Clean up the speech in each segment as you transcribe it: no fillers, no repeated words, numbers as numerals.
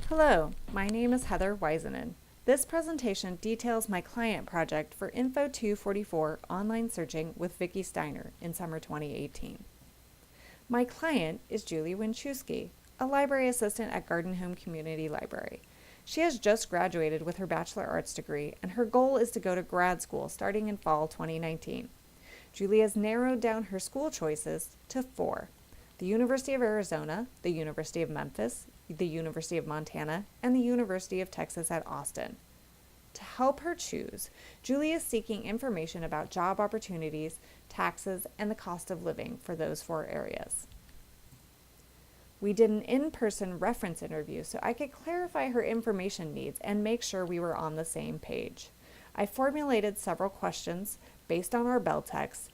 Hello, my name is Heather Waisanen. This presentation details my client project for Info 244 online searching with Vicki Steiner in summer 2018. My client is Julie Winchewski, a library assistant at Garden Home Community Library. She has just graduated with her Bachelor Arts degree, and her goal is to go to grad school starting in fall 2019. Julie has narrowed down her school choices to 4: the University of Arizona, the University of Memphis, the University of Montana, and the University of Texas at Austin. To help her choose, Julie is seeking information about job opportunities, taxes, and the cost of living for those 4 areas. We did an in-person reference interview so I could clarify her information needs and make sure we were on the same page. I formulated several questions based on our bell text,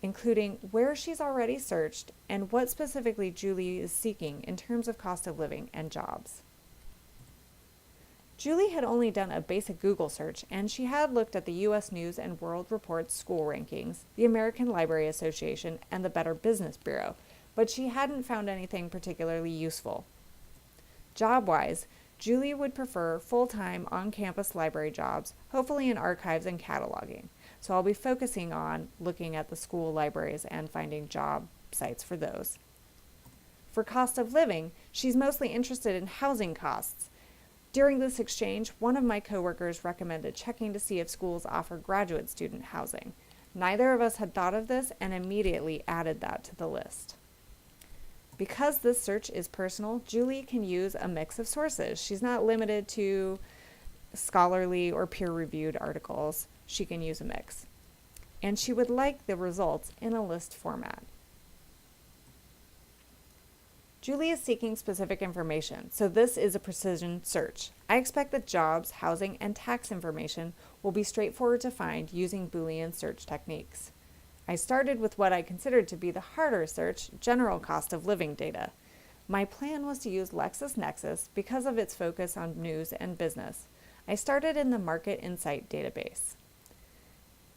including where she's already searched and what specifically Julie is seeking in terms of cost of living and jobs. Julie had only done a basic Google search, and she had looked at the U.S. News and World Report's school rankings, the American Library Association, and the Better Business Bureau, but she hadn't found anything particularly useful. Job-wise, Julie would prefer full-time on-campus library jobs, hopefully in archives and cataloging. So I'll be focusing on looking at the school libraries and finding job sites for those. For cost of living, she's mostly interested in housing costs. During this exchange, one of my coworkers recommended checking to see if schools offer graduate student housing. Neither of us had thought of this and immediately added that to the list. Because this search is personal, Julie can use a mix of sources. She's not limited to scholarly or peer-reviewed articles. She can use a mix. And she would like the results in a list format. Julie is seeking specific information, so this is a precision search. I expect that jobs, housing, and tax information will be straightforward to find using Boolean search techniques. I started with what I considered to be the harder search, general cost of living data. My plan was to use LexisNexis because of its focus on news and business. I started in the Market Insight database.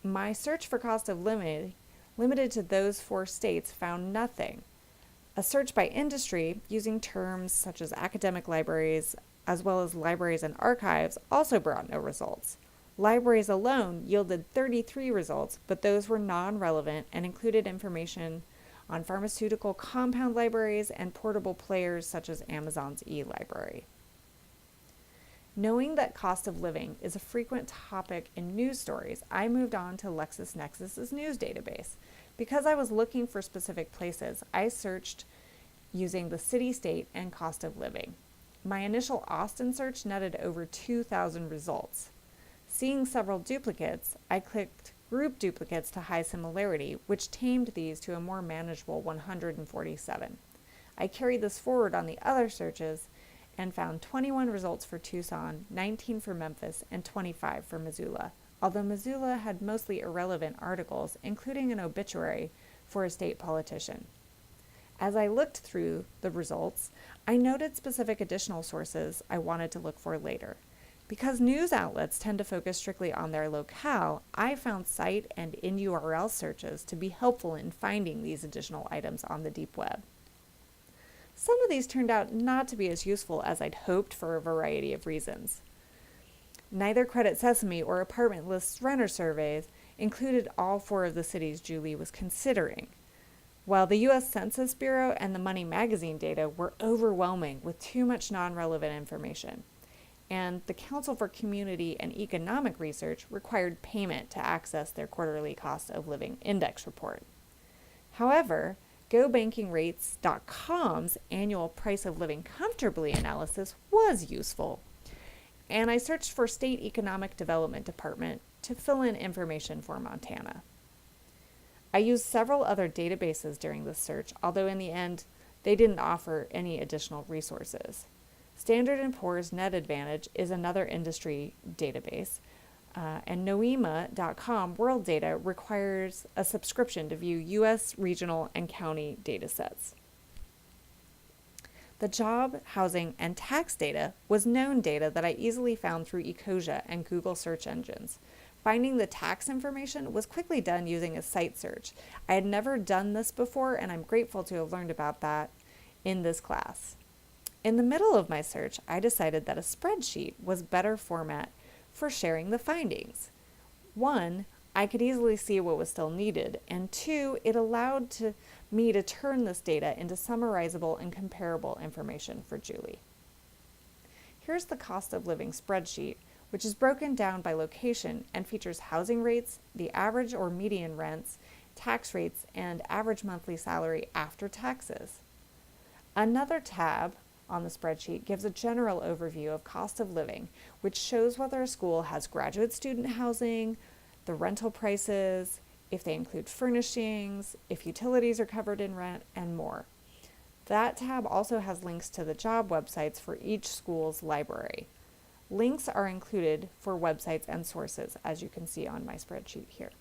My search for cost of living, limited to those 4 states, found nothing. A search by industry, using terms such as academic libraries, as well as libraries and archives, also brought no results. Libraries alone yielded 33 results, but those were non-relevant and included information on pharmaceutical compound libraries and portable players such as Amazon's e-library. Knowing that cost of living is a frequent topic in news stories, I moved on to LexisNexis's news database. Because I was looking for specific places, I searched using the city, state, and cost of living. My initial Austin search netted over 2,000 results. Seeing several duplicates, I clicked Group Duplicates to High Similarity, which tamed these to a more manageable 147. I carried this forward on the other searches and found 21 results for Tucson, 19 for Memphis, and 25 for Missoula, although Missoula had mostly irrelevant articles, including an obituary for a state politician. As I looked through the results, I noted specific additional sources I wanted to look for later. Because news outlets tend to focus strictly on their locale, I found site and in-URL searches to be helpful in finding these additional items on the deep web. Some of these turned out not to be as useful as I'd hoped for a variety of reasons. Neither Credit Sesame or Apartment List's renter surveys included all 4 of the cities Julie was considering, while the U.S. Census Bureau and the Money Magazine data were overwhelming with too much non-relevant information, and the Council for Community and Economic Research required payment to access their quarterly cost of living index report. However, GoBankingRates.com's annual price of living comfortably analysis was useful, and I searched for State Economic Development Department to fill in information for Montana. I used several other databases during this search, although in the end, they didn't offer any additional resources. Standard & Poor's Net Advantage is another industry database, and Noema.com World Data requires a subscription to view U.S. regional and county datasets. The job, housing, and tax data was known data that I easily found through Ecosia and Google search engines. Finding the tax information was quickly done using a site search. I had never done this before, and I'm grateful to have learned about that in this class. In the middle of my search, I decided that a spreadsheet was better format for sharing the findings. One, I could easily see what was still needed, and two, it allowed me to turn this data into summarizable and comparable information for Julie. Here's the cost of living spreadsheet, which is broken down by location and features housing rates, the average or median rents, tax rates, and average monthly salary after taxes. Another tab on the spreadsheet gives a general overview of cost of living, which shows whether a school has graduate student housing, the rental prices, if they include furnishings, if utilities are covered in rent, and more. That tab also has links to the job websites for each school's library. Links are included for websites and sources, as you can see on my spreadsheet here.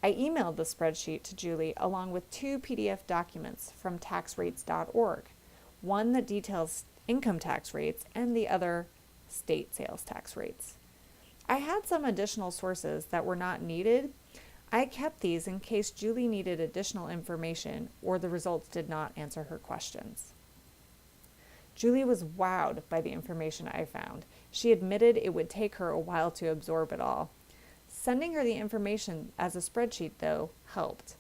I emailed the spreadsheet to Julie along with 2 PDF documents from taxrates.org, one that details income tax rates and the other state sales tax rates. I had some additional sources that were not needed. I kept these in case Julie needed additional information or the results did not answer her questions. Julie was wowed by the information I found. She admitted it would take her a while to absorb it all. Sending her the information as a spreadsheet, though, helped.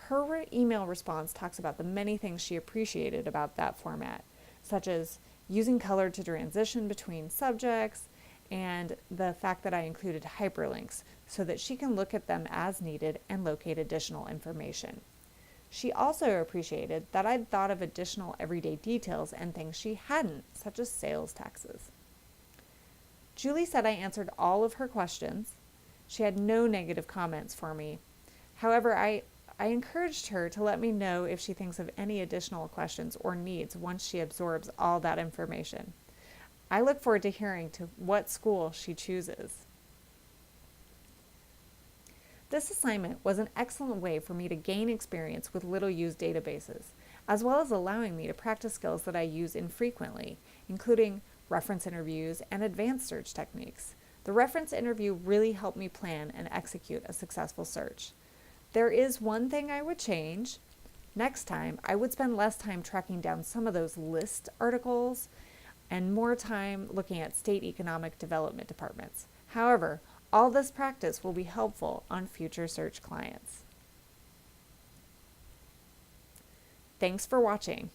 Her email response talks about the many things she appreciated about that format, such as using color to transition between subjects, and the fact that I included hyperlinks so that she can look at them as needed and locate additional information. She also appreciated that I'd thought of additional everyday details and things she hadn't, such as sales taxes. Julie said I answered all of her questions. She had no negative comments for me. However, I encouraged her to let me know if she thinks of any additional questions or needs once she absorbs all that information. I look forward to hearing to what school she chooses. This assignment was an excellent way for me to gain experience with little-used databases, as well as allowing me to practice skills that I use infrequently, including reference interviews and advanced search techniques. The reference interview really helped me plan and execute a successful search. There is one thing I would change. Next time, I would spend less time tracking down some of those list articles and more time looking at state economic development departments. However, all this practice will be helpful on future search clients. Thanks for watching.